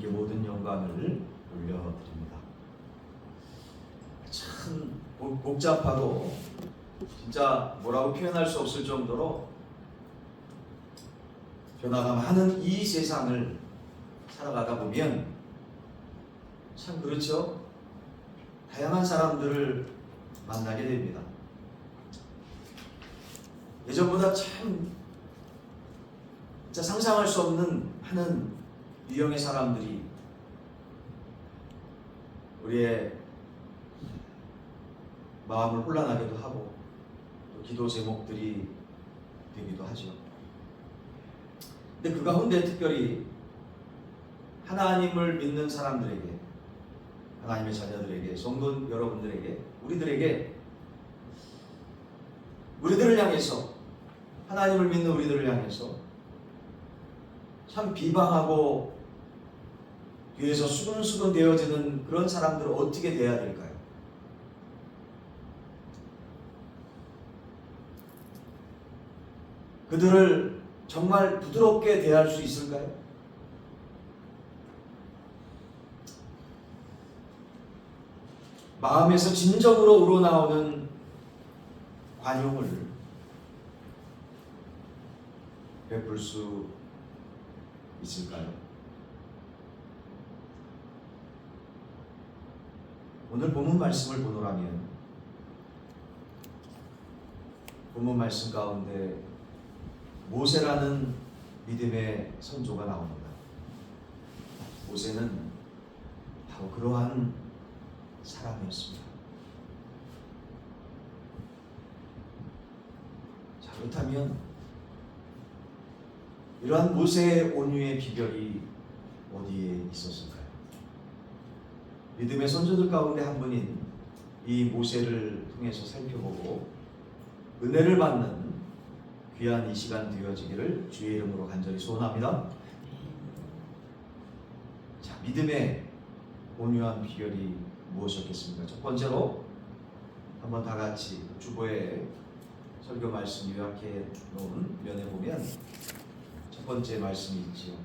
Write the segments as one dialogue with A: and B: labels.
A: 하나님께 모든 영광을 올려드립니다. 참 복잡하고 진짜 뭐라고 표현할 수 없을 정도로 변화가 많은 이 세상을 살아가다 보면 참 그렇죠. 다양한 사람들을 만나게 됩니다. 예전보다 참 진짜 상상할 수 없는 많은 유형의 사람들이 우리의 마음을 혼란하게도 하고 또 기도 제목들이 되기도 하죠. 근데 그 가운데 특별히 하나님을 믿는 사람들에게, 하나님의 자녀들에게, 성도 여러분들에게, 우리들을 향해서, 하나님을 믿는 우리들을 향해서 참 비방하고 뒤에서 수근수근 되어지는 그런 사람들을 어떻게 대해야 될까요? 그들을 정말 부드럽게 대할 수 있을까요? 마음에서 진정으로 우러나오는 관용을 베풀 수 있을까요? 오늘 본문 말씀을 보노라면 본문 말씀 가운데 모세라는 믿음의 선조가 나옵니다. 모세는 바로 그러한 사람이었습니다. 자, 그렇다면 이러한 모세의 온유의 비결이 어디에 있었을까요? 믿음의 선조들 가운데 한 분인 이 모세를 통해서 살펴보고 은혜를 받는 귀한 이 시간 되어지기를 주의 이름으로 간절히 소원합니다. 자, 믿음의 온유한 비결이 무엇이었겠습니까? 첫 번째로 한번 다 같이 주보에 설교 말씀 요약해 놓은 면에 보면 첫 번째 말씀이 있지요.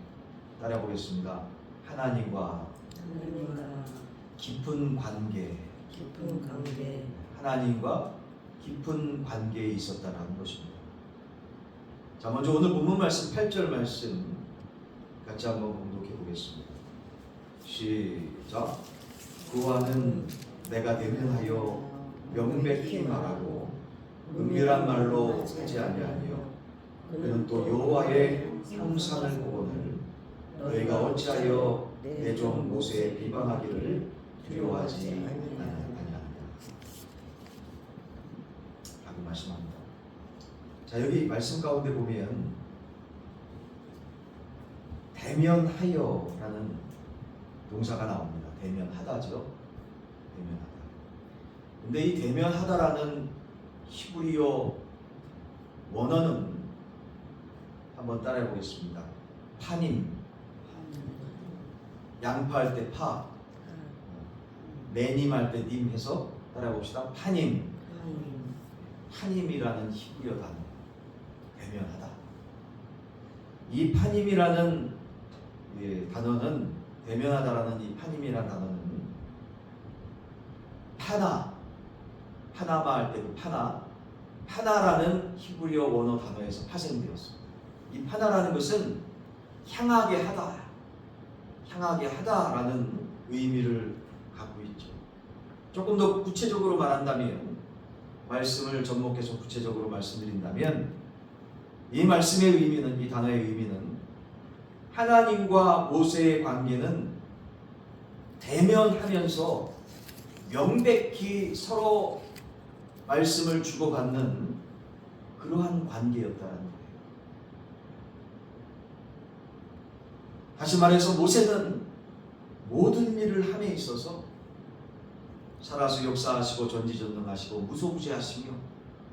A: 따라 보겠습니다. 하나님과 깊은 관계. 하나님과 깊은 관계에 있었다는 것입니다. 자, 먼저 오늘 본문 말씀 8절 말씀 같이 한번 공독해 보겠습니다. 시작. 그와는 내가 대면하여 명백히 말하고 은밀한 말로 하지 아니하며 그는 또 여호와의 형상을 보거늘 너희가 어찌하여 내 종 모세의 비방하기를 두려워하지 아니하느냐 라고 말씀합니다. 자, 여기 말씀 가운데 보면 대면하여라는 동사가 나옵니다. 대면하다죠. 대면하다. 근데 이 대면하다라는 히브리어 원어는 한번 따라해 보겠습니다. 파님. 양파할 때 파, 매님할 때 님 해서 따라해 봅시다. 파님. 파님이라는 히브리어 단어. 대면하다. 이 파님이라는 단어는, 대면하다라는 이 파님이라는 단어는 파나마 할 때 그 파나라는 히브리어 원어 단어에서 파생되었습니다. 이 파나라는 것은 향하게 하다라는 의미를 갖고 있죠. 조금 더 구체적으로 말한다면, 말씀을 접목해서 구체적으로 말씀드린다면, 이 말씀의 의미는, 이 단어의 의미는 하나님과 모세의 관계는 대면하면서 명백히 서로 말씀을 주고받는 그러한 관계였다는 거예요. 다시 말해서 모세는 모든 일을 함에 있어서 살아서 역사하시고 전지전능하시고 무소부재하시며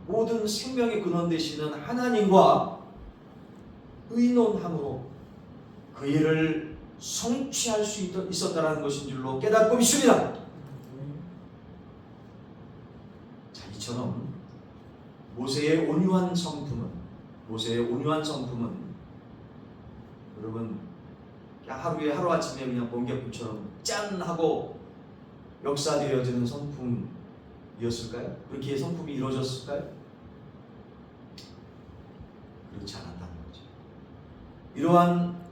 A: 모든 생명의 근원 되시는 하나님과 의논함으로 그 일을 성취할 수 있었다는 것인 줄로 깨닫고 믿습니다. 자, 이처럼 모세의 온유한 성품은 여러분 그냥 하루에 하루아침에 그냥 번개불처럼 짠 하고 역사되어지는 성품이었을까요? 그렇게 성품이 이루어졌을까요? 그렇지 않았다는 거죠. 이러한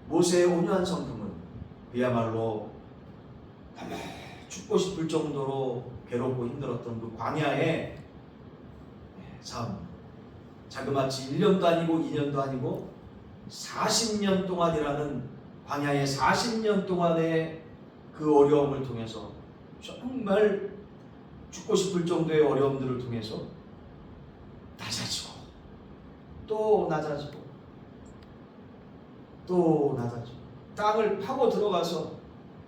A: 모세의 온유한 성품은 그야말로 죽고 싶을 정도로 괴롭고 힘들었던 그 광야의 삶, 자그마치 1년도 아니고 2년도 아니고 40년 동안이라는 광야의 40년 동안의 그 어려움을 통해서 정말 죽고 싶을 정도의 어려움들을 통해서 낮아지고 또 낮아지고 또 낮아지고 땅을 파고 들어가서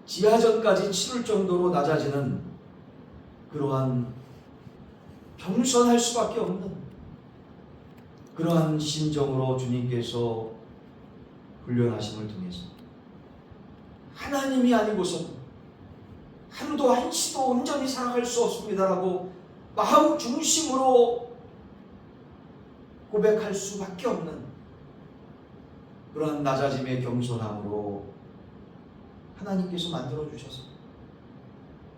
A: 지하전까지 치를 정도로 낮아지는 그러한 겸손할 수밖에 없는 그러한 심정으로 주님께서 훈련하심을 통해서 하나님이 아니고서 하루도 한시도 온전히 살아갈 수 없습니다라고 마음 중심으로 고백할 수밖에 없는 그러한 낮아짐의 겸손함으로 하나님께서 만들어 주셔서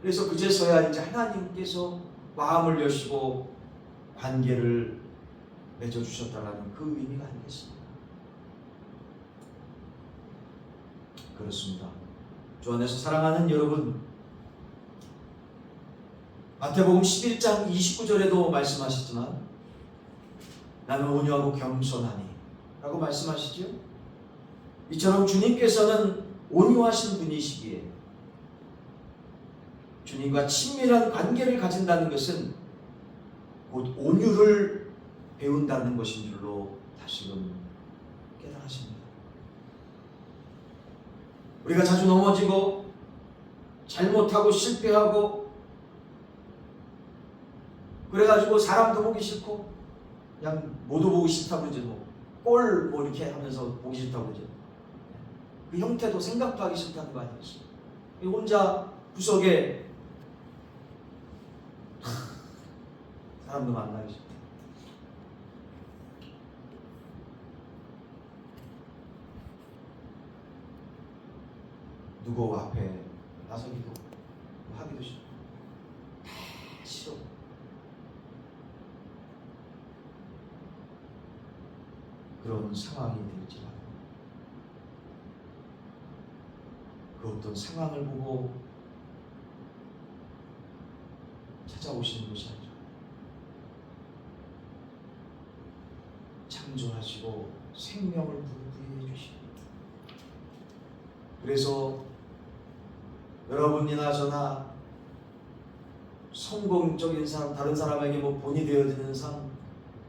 A: 그래서 그제서야 이제 하나님께서 마음을 여시고 관계를 맺어 주셨다라는 그 의미가 아니겠습니까? 그렇습니다. 주 안에서 사랑하는 여러분, 마태복음 11장 29절에도 말씀하셨지만 나는 온유하고 겸손하니 라고 말씀하시죠. 이처럼 주님께서는 온유하신 분이시기에 주님과 친밀한 관계를 가진다는 것은 곧 온유를 배운다는 것인 줄로 다시금 깨달으십니다. 우리가 자주 넘어지고 잘못하고 실패하고 그래가지고 사람도 보기 싫고 그냥 모두 보기 싫다고 그러죠. 꼴 뭐 이렇게 하면서 보기 싫다고 그러죠. 그 형태도 생각도 하기 싫다는 거 아니겠어요? 혼자 구석에 사람도 만나기 싫다. 누구 앞에 나서기도 하기도 싫고 다 싫어. 그런 상황이 될지라도 그 어떤 상황을 보고 찾아오시는 것이 아니라 창조하시고 생명을 부여해 주시고 그래서 여러분이나 저나 성공적인 삶, 다른 사람에게 뭐 본이 되어지는 삶,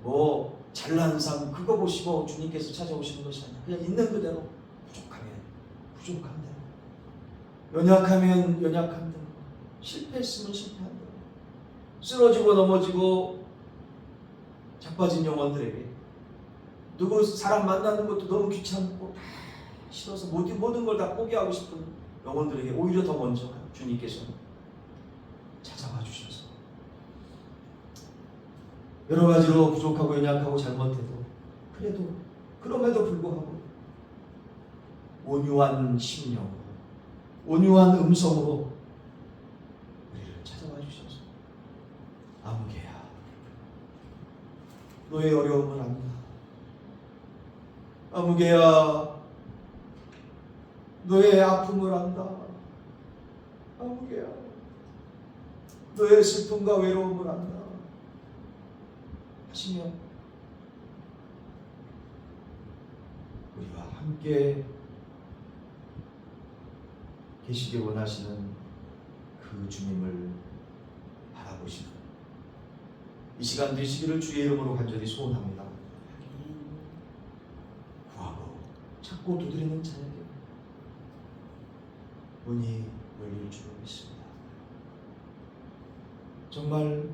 A: 뭐 잘난 삶 그거 보시고 주님께서 찾아오시는 것이 아니라 그냥 있는 그대로 부족하면 부족한 대로 연약하면 연약한 대로 실패했으면 실패한 대로 쓰러지고 넘어지고 자빠진 영혼들에게 누구 사람 만나는 것도 너무 귀찮고 다 싫어서 모든 걸 다 포기하고 싶은 영혼들에게 오히려 더 먼저 주님께서 찾아와 주셔서 여러 가지로 부족하고 연약하고 잘못해도 그래도 그럼에도 불구하고 온유한 심령으로 온유한 음성으로 우리를 찾아와 주셔서 아무개야 너의 어려움을 안다. 아무개야 너의 아픔을 안다. 아무개야 너의 슬픔과 외로움을 안다 하시며 우리와 함께 계시길 원하시는 그 주님을 바라보시는 이 시간 되시기를 주의 이름으로 간절히 소원합니다. 구하고 찾고 두드리는 자에게 문이 열릴 줄 믿습니다. 정말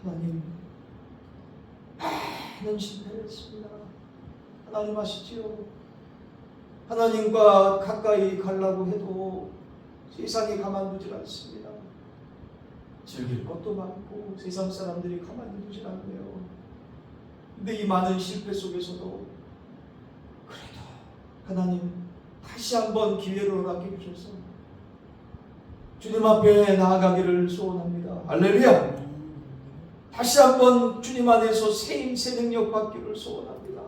A: 하나님 많은 실패를 했습니다. 하나님 아시지요? 하나님과 가까이 가려고 해도 세상이 가만두질 않습니다. 즐길 것도 많고 세상 사람들이 가만히 두질 않네요. 근데 이 많은 실패 속에서도 그래도 하나님 다시 한번 기회를 허락해 주셔서 주님 앞에 나아가기를 소원합니다. 할렐루야. 다시 한번 주님 안에서 새 힘, 새 능력 받기를 소원합니다.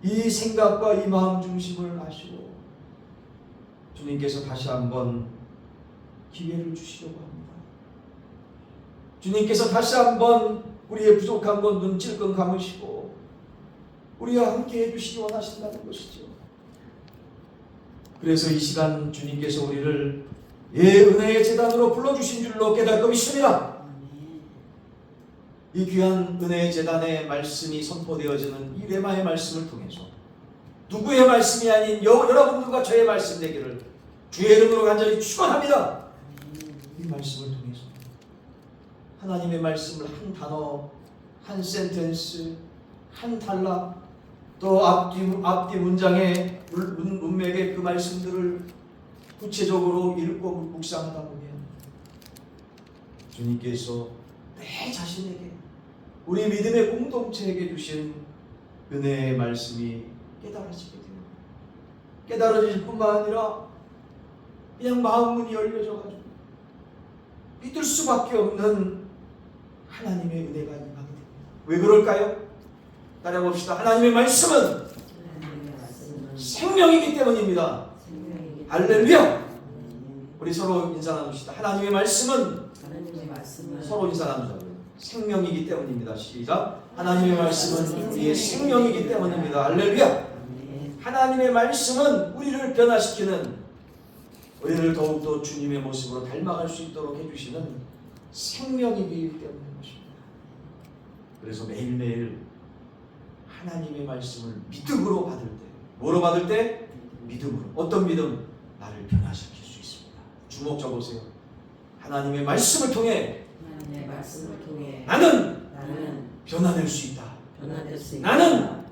A: 이 생각과 이 마음 중심을 하시고 주님께서 다시 한번 기회를 주시려고 합니다. 주님께서 다시 한번 우리의 부족한 것 눈질끔 감으시고 우리와 함께 해주시기 원하신다는 것이죠. 그래서 이 시간 주님께서 우리를 은혜의 제단으로 불러주신 줄로 깨닫고 믿습니다. 이 귀한 은혜의 제단의 말씀이 선포되어지는 이 레마의 말씀을 통해서 누구의 말씀이 아닌 여러분들과 저의 말씀 되기를 주의 이름으로 간절히 축원합니다. 이 말씀을 통해서 하나님의 말씀을 한 단어, 한 센텐스, 한 단락, 또 앞뒤 문장의 문맥의 그 말씀들을 구체적으로 읽고 묵상하다 보면 주님께서 내 자신에게, 우리 믿음의 공동체에게 주신 은혜의 말씀이 깨달아지게 돼요. 깨달아질 뿐만 아니라 그냥 마음문이 열려져가지고 믿을 수밖에 없는 하나님의 은혜가 임하게 됩니다. 왜 그럴까요? 따라봅시다. 하나님의 말씀은 생명이기 때문입니다. 할렐루야. 우리 서로 인사 나눕시다. 하나님의 말씀은 서로 인사 나누자고요. 생명이기 때문입니다. 시작. 하나님의 말씀은 우리의 생명이기 때문입니다. 할렐루야. 하나님의 말씀은 우리를 변화시키는, 우리를 더욱더 주님의 모습으로 닮아갈 수 있도록 해주시는 생명이기 때문인 것입니다. 그래서 매일매일 하나님의 말씀을 믿음으로 받을 때, 뭐로 받을 때? 믿음으로. 어떤 믿음? 나를 변화시킬 수 있습니다. 주목 줘보세요. 하나님의 말씀을 통해 나는 변화될 수 있다. 나는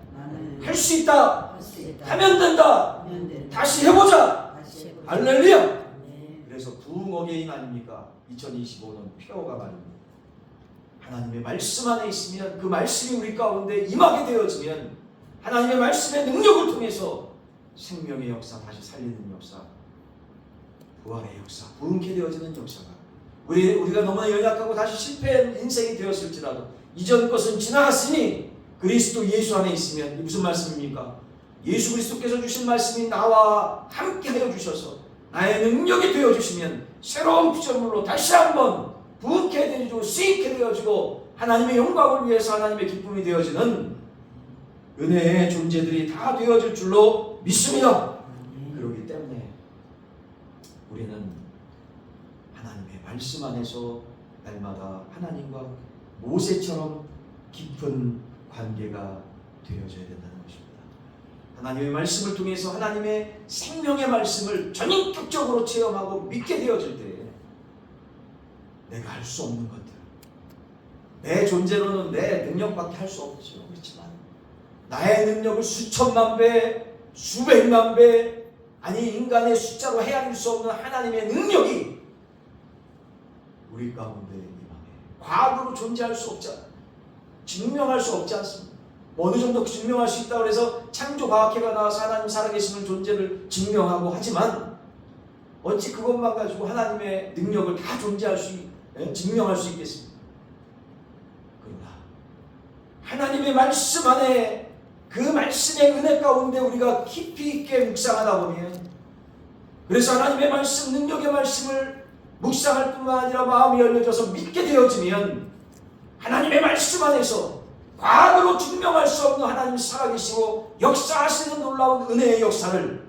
A: 할 수 있다. 하면 된다. 다시 해보자. 할렐루야. 그래서 부흥어게인 아닙니까? 2025년 표어가 말입니다. 하나님의 말씀 안에 있으면, 그 말씀이 우리 가운데 임하게 되어지면 하나님의 말씀의 능력을 통해서 생명의 역사, 다시 살리는 역사, 부활의 역사, 부흥케 되어지는 역사가, 우리가 너무나 연약하고 다시 실패한 인생이 되었을지라도 이전 것은 지나갔으니 그리스도 예수 안에 있으면, 무슨 말씀입니까? 예수 그리스도께서 주신 말씀이 나와 함께 하여 주셔서 나의 능력이 되어주시면 새로운 피조물로 다시 한번 부흥케 되어지고 수익케 되어지고 하나님의 영광을 위해서 하나님의 기쁨이 되어지는 은혜의 존재들이 다 되어질 줄로 믿습니다. 그렇기 때문에 우리는 하나님의 말씀 안에서 날마다 하나님과 모세처럼 깊은 관계가 되어져야 된다는 것입니다. 하나님의 말씀을 통해서 하나님의 생명의 말씀을 전인격적으로 체험하고 믿게 되어질 때 내가 할 수 없는 것들, 내 존재로는 내 능력밖에 할 수 없죠. 그렇지만 나의 능력을 수천만 배, 수백만 배, 아니 인간의 숫자로 헤아릴 수 없는 하나님의 능력이 우리 가운데 임하게, 과학으로 존재할 수 없지, 증명할 수 없지 않습니다. 어느 정도 증명할 수 있다고 해서 창조과학회가 나와서 하나님 살아계시는 존재를 증명하고 하지만 어찌 그것만 가지고 하나님의 능력을 다 증명할 수 있겠습니까? 그러나 하나님의 말씀 안에, 그 말씀의 은혜 가운데 우리가 깊이 있게 묵상하다 보면, 그래서 하나님의 말씀, 능력의 말씀을 묵상할 뿐만 아니라 마음이 열려져서 믿게 되어지면 하나님의 말씀 안에서 과거로 증명할 수 없는 하나님 살아계시고 역사하시는 놀라운 은혜의 역사를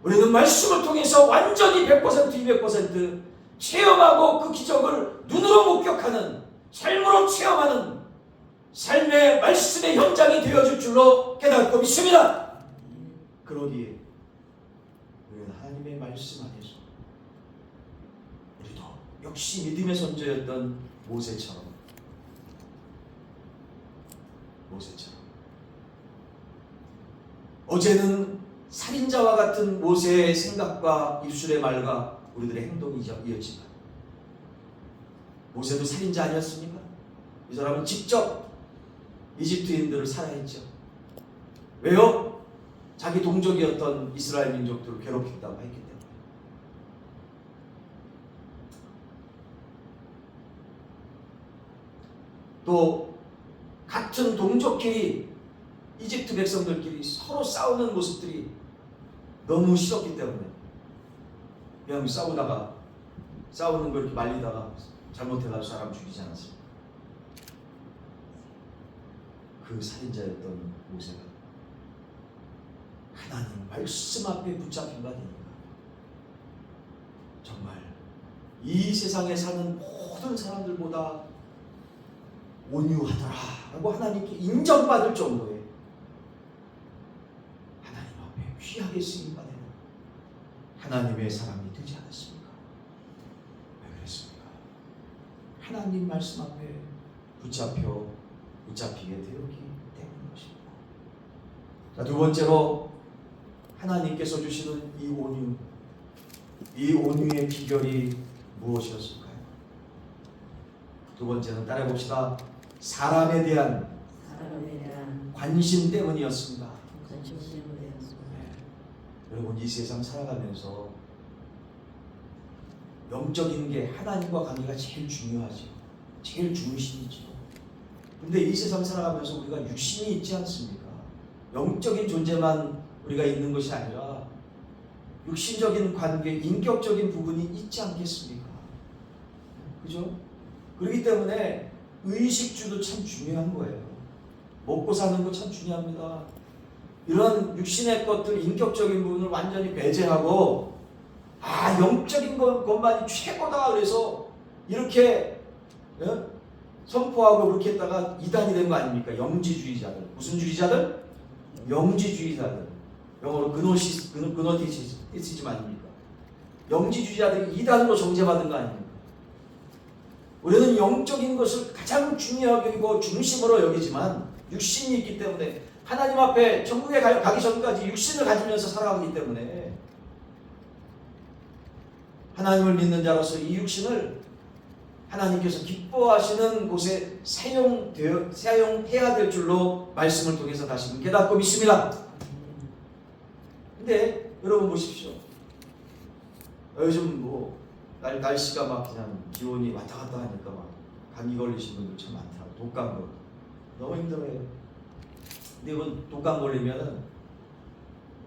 A: 우리는 말씀을 통해서 완전히 100% 200% 체험하고 그 기적을 눈으로 목격하는, 삶으로 체험하는 삶의 말씀의 현장이 되어질 줄로 깨닫고 믿습니다. 그러기에 우리는 하나님의 말씀 안에서 우리도 역시 믿음의 선조였던 모세처럼 어제는 살인자와 같은 모세의 생각과 입술의 말과 우리들의 행동이 이었지만 모세도 살인자 아니었습니까? 이 사람은 직접 이집트인들을 살해했죠. 왜요? 자기 동족이었던 이스라엘 민족들을 괴롭힌다고 했기 때문에. 또 같은 동족끼리 이집트 백성들끼리 서로 싸우는 모습들이 너무 싫었기 때문에 그냥 싸우는 거 이렇게 말리다가 잘못해가지고 사람 죽이지 않았습니다. 그 살인자였던 모세가 하나님 말씀 앞에 붙잡힌 바 되니까 정말 이 세상에 사는 모든 사람들보다 온유하더라라고 하나님께 인정받을 정도의 하나님 앞에 귀하게 쓰임받는 하나님의 사람이 되지 않았습니까? 왜 그랬습니까? 하나님 말씀 앞에 붙잡히게 되었기 때문인 것입니다. 자, 두 번째로 하나님께서 주시는 이 온유의 비결이 무엇이었을까요? 두 번째는 따라해봅시다. 사람에 대한 관심 때문이었습니다. 네. 여러분, 이 세상 살아가면서 영적인 게 하나님과 관계가 제일 중요하죠. 제일 중심이죠. 근데 이 세상 살아가면서 우리가 육신이 있지 않습니까? 영적인 존재만 우리가 있는 것이 아니라 육신적인 관계, 인격적인 부분이 있지 않겠습니까? 그죠? 그렇기 때문에 의식주도 참 중요한 거예요. 먹고 사는 거 참 중요합니다. 이런 육신의 것들, 인격적인 부분을 완전히 배제하고 영적인 것만이 최고다 그래서 이렇게 선포하고 그렇게 했다가 이단이 된 거 아닙니까? 영지주의자들. 무슨 주의자들? 영지주의자들. 영어로 그노티시즘 아닙니까? 영지주의자들이 이단으로 정죄받은 거 아닙니까? 우리는 영적인 것을 가장 중요하게 여기고 중심으로 여기지만 육신이 있기 때문에 하나님 앞에 천국에 가기 전까지 육신을 가지면서 살아가기 때문에 하나님을 믿는 자로서 이 육신을 하나님께서 기뻐하시는 곳에 사용해야 될 줄로 말씀을 통해서 다시금 깨닫고 믿습니다. 근데 여러분 보십시오. 요즘 날씨가 막 그냥 기온이 왔다 갔다 하니까 막 감기 걸리신 분들 참 많더라고요. 독감 걸리고 너무 힘들어요. 근데 이건 독감 걸리면은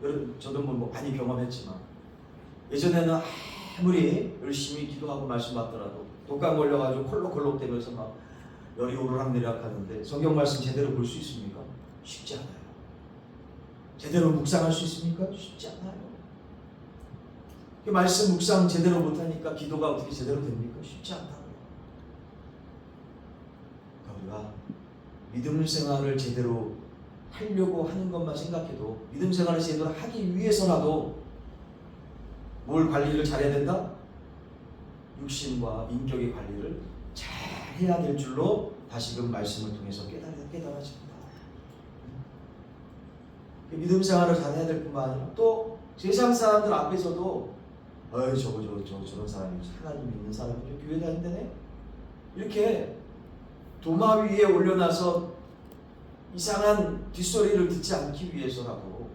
A: 여러분 저도 뭐 많이 경험했지만 예전에는 아무리 열심히 기도하고 말씀 받더라도 독감 걸려가지고 콜록콜록 대면서 막 열이 오르락내리락 하는데 성경 말씀 제대로 볼 수 있습니까? 쉽지 않아요. 제대로 묵상할 수 있습니까? 쉽지 않아요. 그 말씀 묵상 제대로 못하니까 기도가 어떻게 제대로 됩니까? 쉽지 않다고요. 우리가 믿음 생활을 제대로 하려고 하는 것만 생각해도 믿음 생활을 제대로 하기 위해서라도 뭘 관리를 잘해야 된다? 육신과 인격의 관리를 잘 해야 될 줄로 다시금 말씀을 통해서 깨달아집니다. 믿음 생활을 잘 해야 될 뿐만 아니라 또 세상 사람들 앞에서도 저런 사람이 하나님 믿는 사람이 교회 다닌다네? 이렇게 도마 위에 올려놔서 이상한 뒷소리를 듣지 않기 위해서라도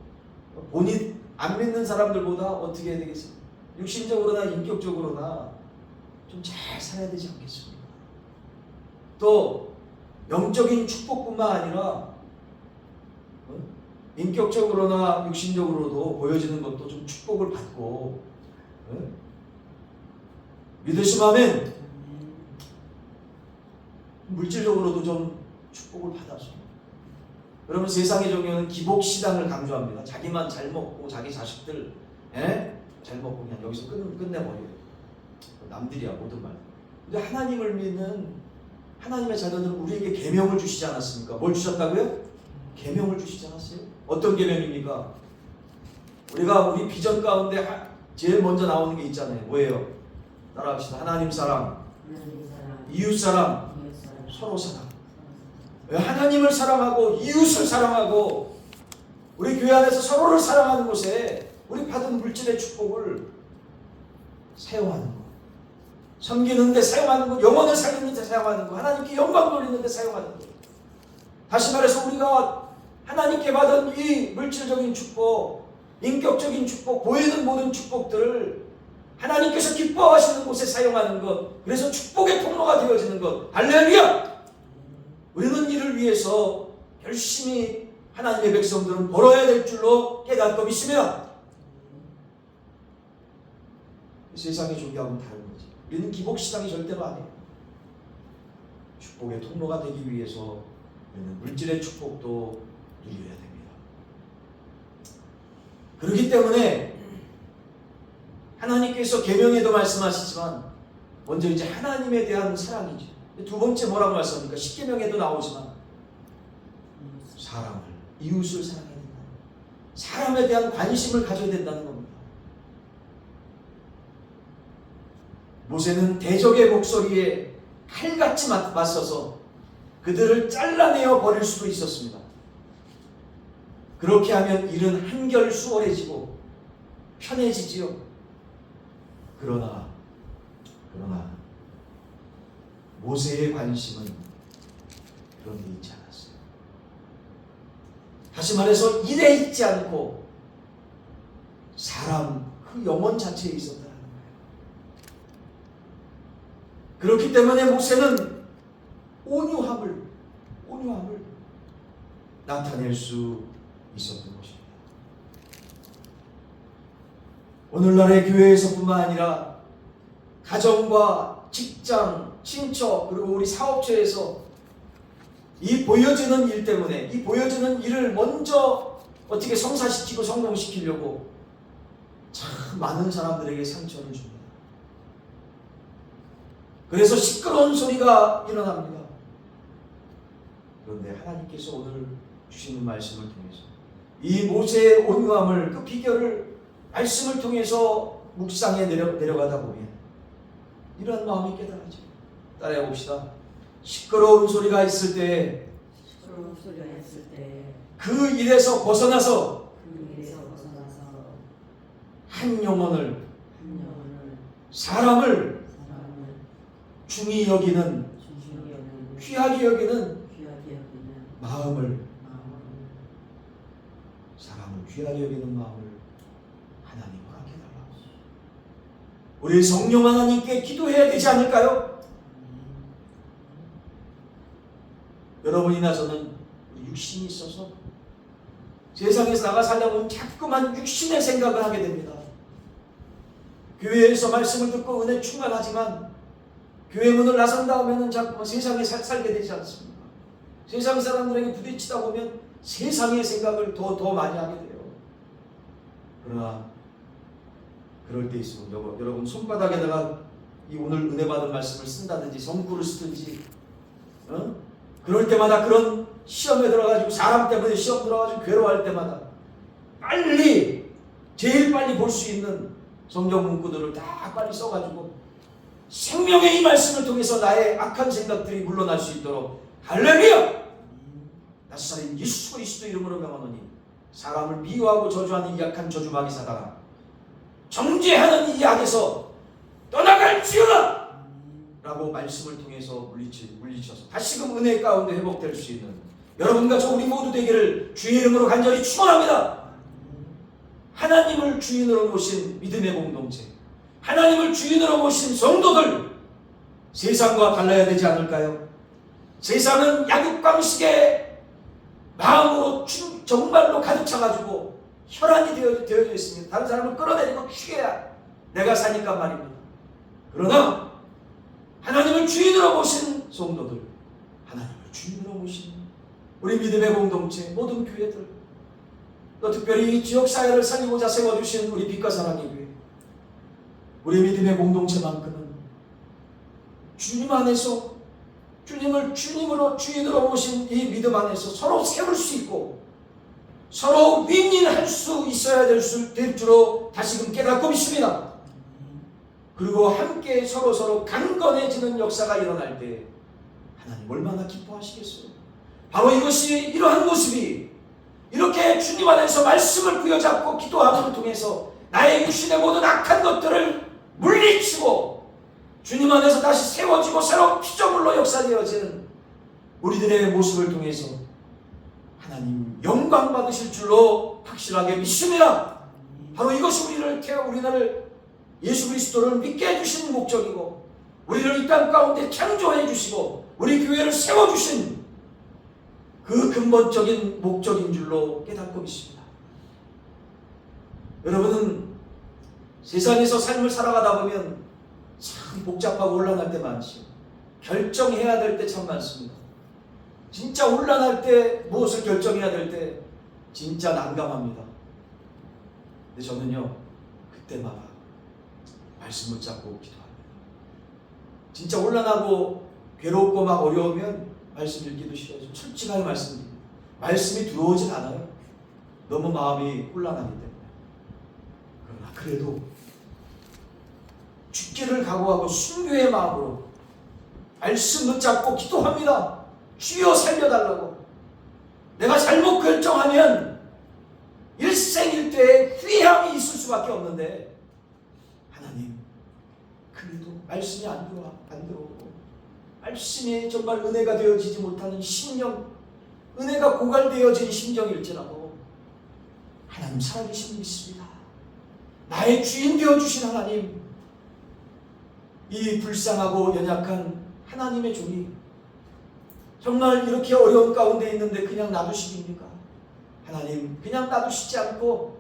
A: 본인 안 믿는 사람들보다 어떻게 해야 되겠습니까? 육신적으로나 인격적으로나 좀 잘 살아야 되지 않겠습니까? 또 영적인 축복뿐만 아니라 인격적으로나 육신적으로도 보여지는 것도 좀 축복을 받고 믿으시면 물질적으로도 좀 축복을 받아서 여러분 세상의 종교는 기복신앙을 강조합니다. 자기만 잘 먹고 자기 자식들 잘 먹고 그냥 여기서 끝내버려요. 남들이야 모든 말. 근데 하나님을 믿는 하나님의 자녀들은 우리에게 계명을 주시지 않았습니까? 뭘 주셨다고요? 계명을 주시지 않았어요? 어떤 계명입니까? 우리가 우리 비전 가운데 제일 먼저 나오는 게 있잖아요. 뭐예요? 따라합시다. 하나님 사랑, 이웃 사랑, 서로 사랑. 하나님을 사랑하고 이웃을 사랑하고 우리 교회 안에서 서로를 사랑하는 곳에 우리 받은 물질의 축복을 사용하는 것, 섬기는 데 사용하는 것, 영혼을 살리는 데 사용하는 것, 하나님께 영광 돌리는 데 사용하는 것. 다시 말해서 우리가 하나님께 받은 이 물질적인 축복, 인격적인 축복, 보이는 모든 축복들을 하나님께서 기뻐하시는 곳에 사용하는 것, 그래서 축복의 통로가 되어지는 것. 할렐루야! 우리는 이를 위해서 열심히 하나님의 백성들은 벌어야 될 줄로 깨닫고 믿습니다. 세상의 종교하고는 다른 거지. 우리는 기복신앙이 절대로 아니에요. 축복의 통로가 되기 위해서 우리는 물질의 축복도 누려야 됩니다. 그렇기 때문에 하나님께서 계명에도 말씀하시지만 먼저 이제 하나님에 대한 사랑이죠. 두 번째 뭐라고 말씀합니까? 십계명에도 나오지만 사랑을, 이웃을 사랑해야 된다. 사람에 대한 관심을 가져야 된다는 겁니다. 모세는 대적의 목소리에 칼같이 맞서서 그들을 잘라내어 버릴 수도 있었습니다. 그렇게 하면 일은 한결 수월해지고 편해지지요. 그러나 모세의 관심은 그런 데 있지 않았어요. 다시 말해서 일에 있지 않고 사람, 그 영혼 자체에 있었다는 거예요. 그렇기 때문에 모세는 온유함을 나타낼 수 있었던 것입니다. 오늘날의 교회에서뿐만 아니라 가정과 직장, 친척, 그리고 우리 사업처에서 이 보여지는 일 때문에, 이 보여지는 일을 먼저 어떻게 성사시키고 성공시키려고 참 많은 사람들에게 상처를 줍니다. 그래서 시끄러운 소리가 일어납니다. 그런데 하나님께서 오늘 주시는 말씀을 통해서 이 모세의 온유함을, 그 비결을 말씀을 통해서 묵상에 내려가다 보면 이러한 마음이 깨달아져요. 따라해 봅시다. 시끄러운 소리가 있을 때 그 일에서 벗어나서 한 영혼을 사람을 중히 여기는 귀하게 여기는 마음을, 사람을 귀하게 여기는 마음을 하나님 허락해달라고. 우리 성령 하나님께 기도해야 되지 않을까요? 여러분이나 저는 육신이 있어서 세상에서 나가 살다 보면 자꾸만 육신의 생각을 하게 됩니다. 교회에서 말씀을 듣고 은혜 충만하지만 교회 문을 나선다 하면 자꾸 세상에 살게 되지 않습니까? 세상 사람들에게 부딪히다 보면 세상의 생각을 더 많이 하게 돼요. 그러나 그럴 때 있으면 여러분 손바닥에다가 이 오늘 은혜 받은 말씀을 쓴다든지 성구를 쓰든지, 그럴 때마다 그런 시험에 들어가지고, 사람 때문에 시험 들어가지고 괴로워할 때마다 제일 빨리 볼 수 있는 성경 문구들을 다 빨리 써가지고 생명의 이 말씀을 통해서 나의 악한 생각들이 물러날 수 있도록, 할렐루야! 나사렛 예수 그리스도 이름으로 명하노니 사람을 미워하고 저주하는 이 약한 저주마귀 사단아, 정죄하는 이 악에서 떠나갈지어다! 라고 말씀을 통해서 물리쳐서 다시금 은혜 가운데 회복될 수 있는 여러분과 저 우리 모두 되기를 주의 이름으로 간절히 축원합니다. 하나님을 주인으로 모신 믿음의 공동체, 하나님을 주인으로 모신 성도들, 세상과 달라야 되지 않을까요? 세상은 약육강식의 마음으로 정말로 가득 차가지고 혈안이 되어져 있습니다. 다른 사람을 끌어내리고 죽여야 내가 사니까 말입니다. 그러나 하나님을 주인으로 모신 성도들, 하나님을 주인으로 모신 우리 믿음의 공동체, 모든 교회들, 또 특별히 지역사회를 살리고자 세워주신 우리 빛과 사랑의 교회, 우리 믿음의 공동체만큼은 주님 안에서 주님을 주님으로 주인으로 모신 이 믿음 안에서 서로 세울 수 있고 서로 윈윈할 수 있어야 될 줄로 다시금 깨닫고 있습니다. 그리고 함께 서로 강건해지는 역사가 일어날 때 하나님 얼마나 기뻐하시겠어요. 바로 이러한 모습이 이렇게 주님 안에서 말씀을 부여잡고 기도함을 통해서 나의 육신의 모든 악한 것들을 물리치고 주님 안에서 다시 세워지고 새로운 피조물로 역사되어지는 우리들의 모습을 통해서 하나님 영광 받으실 줄로 확실하게 믿습니다.
B: 바로 이것이 우리를 예수 그리스도를 믿게 해주신 목적이고, 우리를 이 땅 가운데 창조해 주시고 우리 교회를 세워주신 그 근본적인 목적인 줄로 깨닫고 있습니다. 여러분은 세상에서 삶을 살아가다 보면 참 복잡하고 혼란할 때 많죠. 결정해야 될 때 참 많습니다. 진짜 혼란할 때, 무엇을 결정해야 될 때 진짜 난감합니다. 근데 저는요, 그때마다 말씀 붙잡고 기도합니다. 진짜 혼란하고 괴롭고 막 어려우면 말씀 읽기도 싫어요. 좀 솔직하게 말씀드립니다. 말씀이 들어오질 않아요. 너무 마음이 혼란하기 때문에. 그러나 그래도 죽기를 각오하고 순교의 마음으로 말씀 붙잡고 기도합니다. 주여 살려달라고. 내가 잘못 결정하면 일생일대에 후회함이 있을 수밖에 없는데, 하나님 그래도 말씀이 안 들어오고 말씀이 정말 은혜가 되어지지 못하는 심령, 은혜가 고갈되어진 심정일지라도 하나님 살아계신 믿습니다. 나의 주인 되어주신 하나님, 이 불쌍하고 연약한 하나님의 종이 정말 이렇게 어려운 가운데 있는데 그냥 놔두시입니까? 하나님 그냥 놔두시지 않고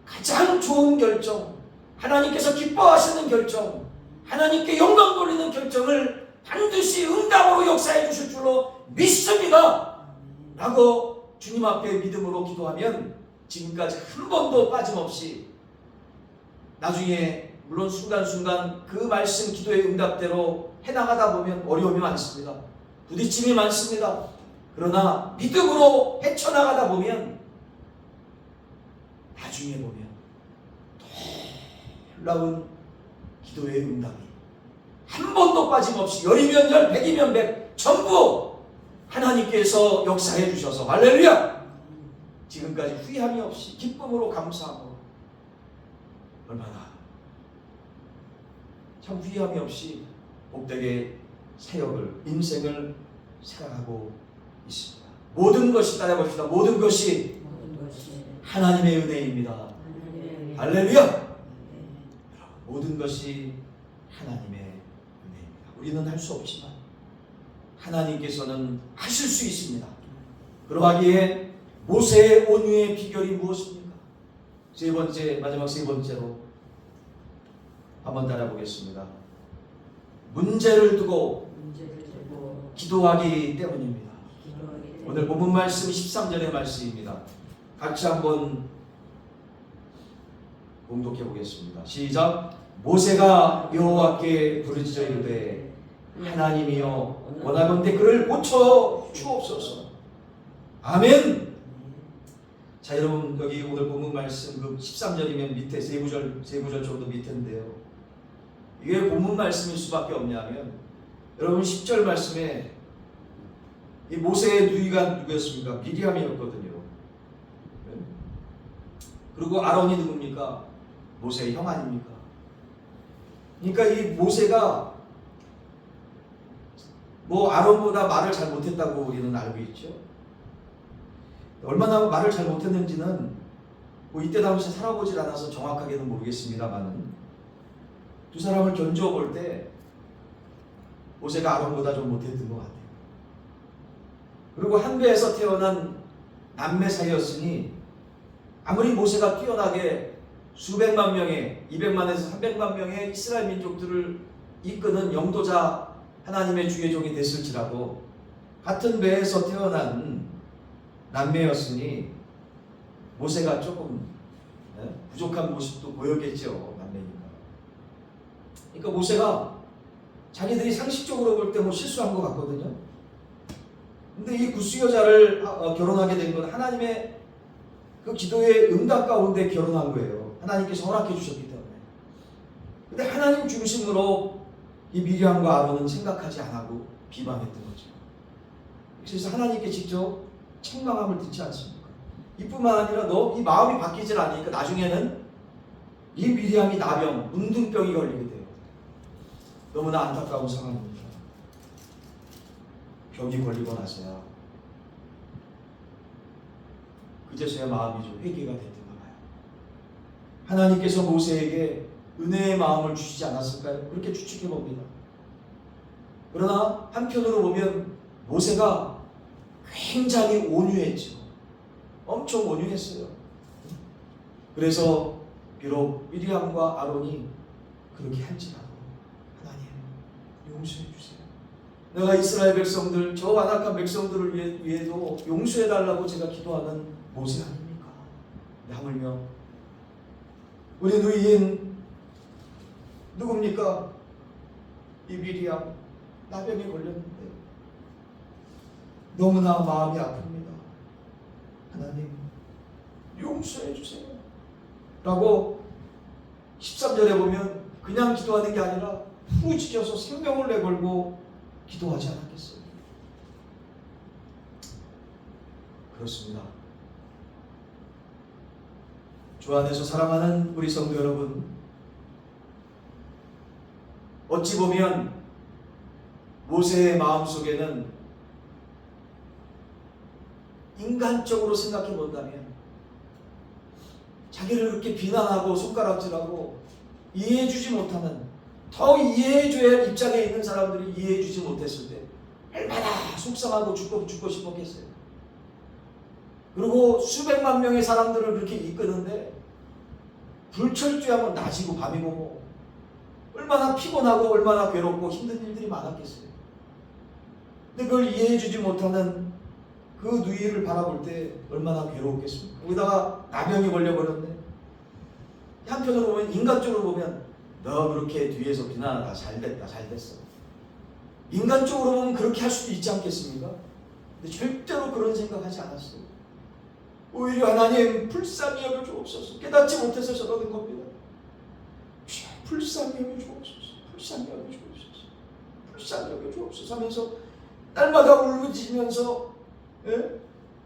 B: 가장 좋은 결정, 하나님께서 기뻐하시는 결정, 하나님께 영광 돌리는 결정을 반드시 응답으로 역사해 주실 줄로 믿습니다 라고 주님 앞에 믿음으로 기도하면 지금까지 한 번도 빠짐없이, 나중에 물론 순간순간 그 말씀 기도의 응답대로 해나가다 보면 어려움이 많습니다. 부딪힘이 많습니다. 그러나 믿음으로 헤쳐나가다 보면 나중에 보면 놀라운 기도의 응답이 한 번도 빠짐없이, 열이면 열, 백이면 백, 전부 하나님께서 역사해 주셔서 할렐루야! 지금까지 후회함이 없이 기쁨으로 감사하고, 얼마나 참 후회함이 없이 복되게 사역을, 인생을 살아가고 있습니다. 모든 것이, 따라해봅시다. 모든 것이 하나님의 은혜입니다. 할렐루야! 모든 것이 하나님의 은혜입니다. 우리는 할 수 없지만 하나님께서는 하실 수 있습니다. 그러하기에 모세의 온유의 비결이 무엇입니까? 세 번째, 마지막 세 번째로 한번 따라보겠습니다. 문제를 두고 기도하기 때문입니다. 오늘 본문 말씀 13절의 말씀입니다. 같이 한번 봉독해 보겠습니다. 시작. 모세가 여호와께 부르짖어 이르되 하나님이여 원하건대 그를 고쳐 주옵소서. 아멘. 자, 여러분 여기 오늘 본문 말씀 그 13절이면 밑에 세 구절 정도 밑인데요. 이게 본문 말씀일 수밖에 없냐면, 여러분 10절 말씀에 이 모세의 누이가 누구였습니까? 미리암이었거든요. 그리고 아론이 누굽니까? 모세의 형 아닙니까? 그러니까 이 모세가 뭐 아론보다 말을 잘 못했다고 우리는 알고 있죠. 얼마나 말을 잘 못했는지는 뭐 이때 당시 살아보질 않아서 정확하게는 모르겠습니다만, 두 사람을 견주어 볼 때 모세가 아론보다 좀 못했던 것 같아요. 그리고 한 배에서 태어난 남매 사이였으니 아무리 모세가 뛰어나게 수백만 명의, 200만에서 300만 명의 이스라엘 민족들을 이끄는 영도자 하나님의 주의 종이 됐을지라도 같은 배에서 태어난 남매였으니 모세가 조금 부족한 모습도 보였겠죠. 남매니까. 그러니까 모세가 자기들이 상식적으로 볼 때 뭐 실수한 것 같거든요. 근데 이 구스 여자를 결혼하게 된 건 하나님의 그 기도의 응답 가운데 결혼한 거예요. 하나님께서 허락해 주셨기 때문에. 근데 하나님 중심으로 이 미리암과 아론은 생각하지 않고 비방했던 거죠. 그래서 하나님께 직접 책망함을 듣지 않습니까? 이뿐만 아니라 너 이 마음이 바뀌질 않으니까 나중에는 이 미리암이 나병, 문둥병이 걸리게 돼요. 너무나 안타까운 상황입니다. 병이 걸리고 나서야 그제서야 마음이 좀 회개가 됐던가 봐요. 하나님께서 모세에게 은혜의 마음을 주시지 않았을까요? 그렇게 추측해 봅니다. 그러나 한편으로 보면 모세가 굉장히 온유했죠. 엄청 온유했어요. 그래서 비록 미리암과 아론이 그렇게 할지라도 하나님 용서해 주세요. 내가 이스라엘 백성들, 저 완악한 백성들을 위해도 용서해 달라고 제가 기도하는 모세 아닙니까? 하물며 우리 누이인 누굽니까? 이 미리암 나병에 걸렸는데 너무나 마음이 아픕니다. 하나님 용서해 주세요 라고 13절에 보면 그냥 기도하는 게 아니라 후 지켜서 생명을 내걸고 기도하지 않았겠어요? 그렇습니다. 주 안에서 사랑하는 우리 성도 여러분, 어찌 보면 모세의 마음속에는 인간적으로 생각해 본다면 자기를 그렇게 비난하고 손가락질하고 이해해주지 못하는, 더 이해해줘야 할 입장에 있는 사람들이 이해해주지 못했을 때 얼마나 속상하고 죽고 싶었겠어요. 그리고 수백만 명의 사람들을 그렇게 이끄는데 불철주야면 낮이고 밤이고 뭐 얼마나 피곤하고 얼마나 괴롭고 힘든 일들이 많았겠어요. 근데 그걸 이해해주지 못하는 그 누이를 바라볼 때 얼마나 괴로웠겠습니까? 거기다가 나병이 걸려버렸네. 한편으로 보면, 인간적으로 보면 너 그렇게 뒤에서 비난하다 잘됐다 잘됐어. 인간적으로 보면 그렇게 할 수도 있지 않겠습니까? 근데 절대로 그런 생각하지 않았어요. 오히려 하나님 불쌍히 여겨주옵소서. 깨닫지 못해서 저러는 겁니다. 불쌍히 여겨주옵소서. 불쌍히 여겨주옵소서. 불쌍히 여겨주옵소서 하면서 날마다 울부짖으면서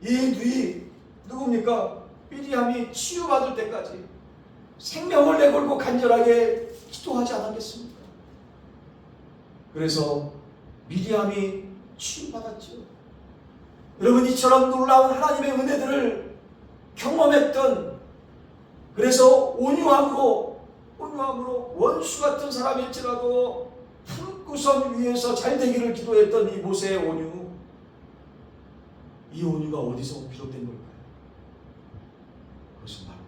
B: 이 누이 누굽니까? 미리암이 치유받을 때까지 생명을 내걸고 간절하게 기도하지 않았겠습니까? 그래서 미리암이 치유받았죠. 여러분, 이처럼 놀라운 하나님의 은혜들을 경험했던, 그래서 온유함으로 원수 같은 사람일지라도 풀구선 위에서 잘 되기를 기도했던 이 모세의 온유, 이 온유가 어디서 비롯된 걸까요? 그것은 바로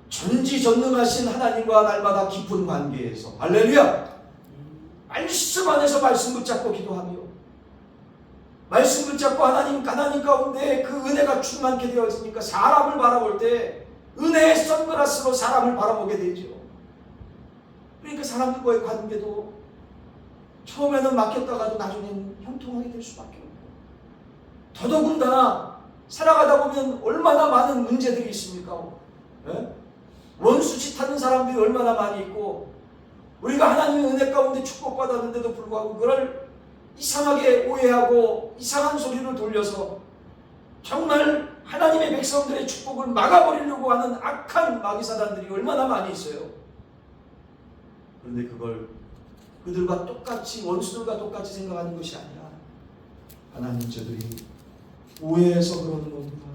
B: 전지전능하신 하나님과 날마다 깊은 관계에서, 할렐루야! 말씀 안에서 말씀 붙잡고 기도하며 말씀 붙잡고 하나님 가운데 그 은혜가 충만케 되어지니까 사람을 바라볼 때 은혜의 선글라스로 사람을 바라보게 되죠. 그러니까 사람들과의 관계도 처음에는 막혔다가도 나중에는 형통하게 될 수밖에 없고, 더더군다나 살아가다 보면 얼마나 많은 문제들이 있습니까? 원수짓하는 사람들이 얼마나 많이 있고, 우리가 하나님의 은혜 가운데 축복받았는데도 불구하고 그걸 이상하게 오해하고 이상한 소리를 돌려서 정말 하나님의 백성들의 축복을 막아버리려고 하는 악한 마귀사단들이 얼마나 많이 있어요. 그런데 그걸 그들과 똑같이, 원수들과 똑같이 생각하는 것이 아니라 하나님, 저들이 오해해서 그러는 겁니다.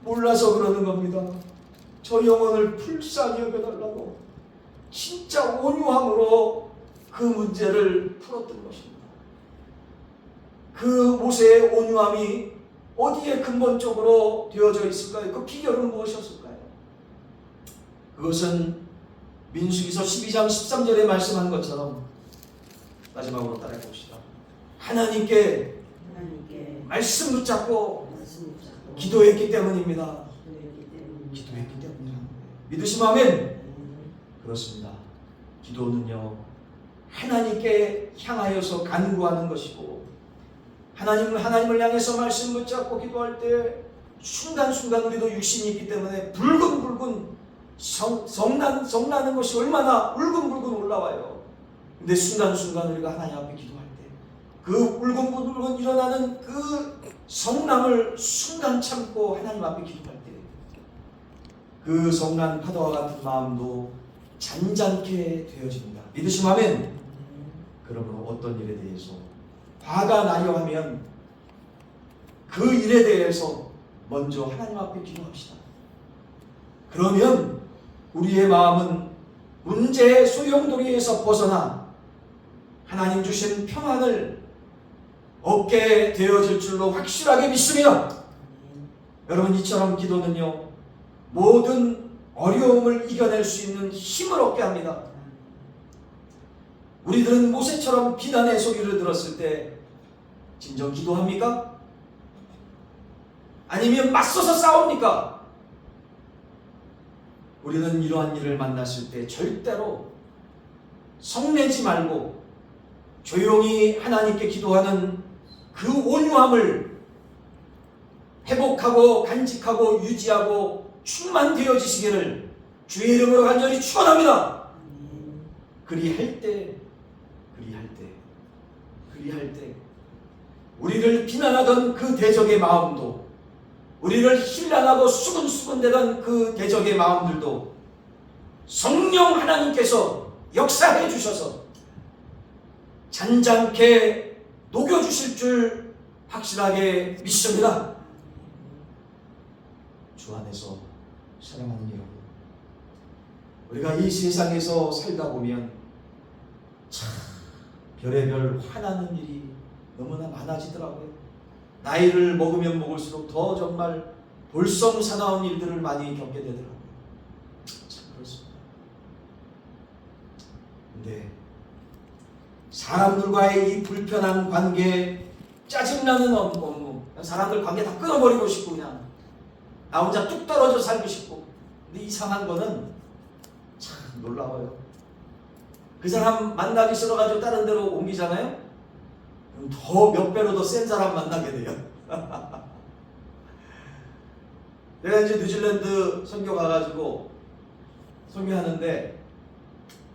B: 몰라서 그러는 겁니다. 저 영혼을 불쌍히 여겨달라고 진짜 온유함으로 그 문제를 풀었던 것입니다. 그 모세의 온유함이 어디에 근본적으로 되어져 있을까요? 그 비결은 무엇이었을까요? 그것은 민수기서 12장 13절에 말씀한 것처럼 마지막으로 따라해 봅시다. 하나님께 말씀 붙잡고 기도했기 때문입니다. 기도했기 때문이라는 거예요. 믿으시면 아멘. 그렇습니다. 기도는요, 하나님께 향하여서 간구하는 것이고, 하나님을 향해서 말씀 붙잡고 기도할 때 순간순간 우리도 육신이 있기 때문에 불근불근 성나는 것이 얼마나 울근불근 올라와요. 근데 순간순간 우리가 하나님 앞에 기도할 때 그 울근불근 일어나는 그 성남을 순간 참고 하나님 앞에 기도할 때 그 성난 파도와 같은 마음도 잔잔케 되어집니다. 믿으시면 아멘. 그러므로 어떤 일에 대해서 화가 나려 하면 그 일에 대해서 먼저 하나님 앞에 기도합시다. 그러면 우리의 마음은 문제의 소용돌이에서 벗어나 하나님 주신 평안을 얻게 되어질 줄로 확실하게 믿습니다. 여러분, 이처럼 기도는요, 모든 어려움을 이겨낼 수 있는 힘을 얻게 합니다. 우리들은 모세처럼 비난의 소리를 들었을 때 진정 기도합니까? 아니면 맞서서 싸웁니까? 우리는 이러한 일을 만났을 때 절대로 성내지 말고 조용히 하나님께 기도하는 그 온유함을 회복하고 간직하고 유지하고 충만되어지시기를 주의 이름으로 간절히 축원합니다. 그리할 때 우리를 비난하던 그 대적의 마음도, 우리를 힐난하고 수근수근대던 그 대적의 마음들도 성령 하나님께서 역사해 주셔서 잔잔케 녹여주실 줄 확실하게 믿습니다. 주 안에서 사랑하는 여러분, 우리가 이 세상에서 살다 보면 참 별의별 화나는 일이 너무나 많아지더라고요. 나이를 먹으면 먹을수록 더 정말 볼썽사나운 일들을 많이 겪게 되더라고요. 참 그렇습니다. 근데 사람들과의 이 불편한 관계, 짜증나는 업무, 사람들 관계 다 끊어버리고 싶고 그냥 나 혼자 뚝 떨어져 살고 싶고, 근데 이상한 거는 참 놀라워요. 그 사람 만나기 싫어가지고 다른 데로 옮기잖아요? 그럼 더 몇 배로 더 센 사람 만나게 돼요. 내가 이제 뉴질랜드 선교 가가지고 선교하는데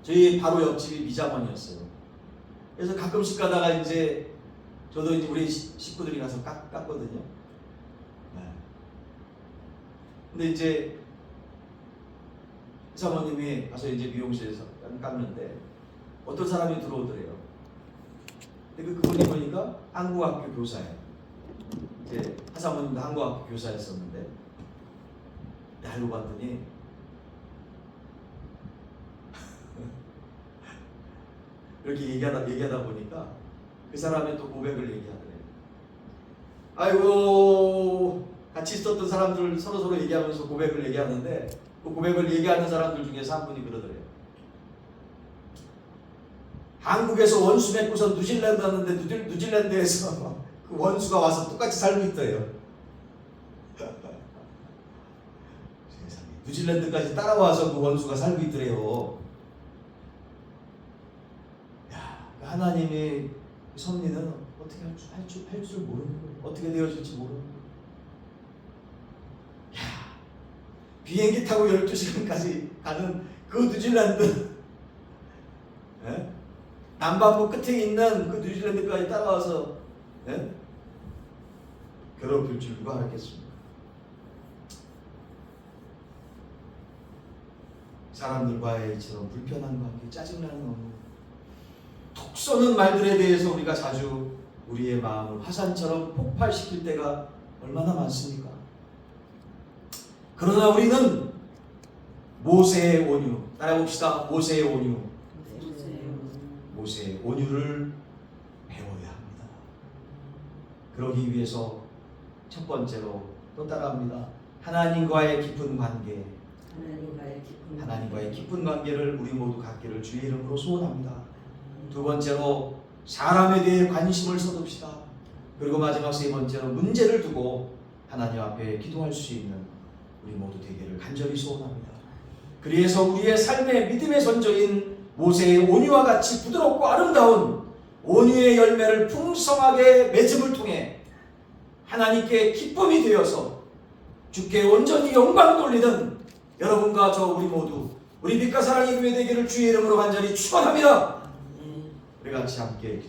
B: 저희 바로 옆집이 미자원이었어요. 그래서 가끔씩 가다가 이제 저도 이제 우리 식구들이 가서 깎거든요. 네. 근데 이제 사모님이 가서 이제 미용실에서 깎는데 어떤 사람이 들어오더래요. 근데 그분이 보니까 한국학교 교사예요. 이제 하사모님도 한국학교 교사였었는데, 알고 봤더니 이렇게 얘기하다 보니까 그 사람의 또 고백을 얘기하더래요. 아이고, 같이 있었던 사람들 서로 얘기하면서 고백을 얘기하는데, 그 고백을 얘기하는 사람들 중에서 한 분이 그러더래요. 한국에서 원수 맺고서 뉴질랜드 왔는데 뉴질랜드에서 그 원수가 와서 똑같이 살고 있대요. 세상에, 뉴질랜드까지 따라와서 그 원수가 살고 있더래요. 야, 하나님의 섭리는 어떻게 할 줄 모르는 거예요. 어떻게 되어질지 모르는 거예요. 야, 비행기 타고 12시간까지 가는 그 뉴질랜드, 예? 남반부 끝에 있는 그 뉴질랜드까지 따라와서, 예? 괴롭힐 줄 누가 알겠습니까? 사람들과의 이처럼 불편한 관계, 짜증나는 업무, 톡 쏘는 말들에 대해서 우리가 자주 우리의 마음을 화산처럼 폭발시킬 때가 얼마나 많습니까? 그러나 우리는 모세의 온유, 따라봅시다. 모세의 온유. 모세의 온유를 배워야 합니다. 그러기 위해서 첫 번째로 또 따라합니다. 하나님과의 깊은 관계. 하나님과의 깊은 관계를 우리 모두 갖기를 주의 이름으로 소원합니다. 두 번째로 사람에 대해 관심을 쏟읍시다. 그리고 마지막 세 번째로 문제를 두고 하나님 앞에 기도할 수 있는 우리 모두 되기를 간절히 소원합니다. 그래서 우리의 삶의 믿음의 선조인 모세의 온유와 같이 부드럽고 아름다운 온유의 열매를 풍성하게 맺음을 통해 하나님께 기쁨이 되어서 주께 온전히 영광 돌리는 여러분과 저 우리 모두 우리 빛과 사랑의 교회 되기를 주의 이름으로 간절히 축원합니다. 우리 같이 함께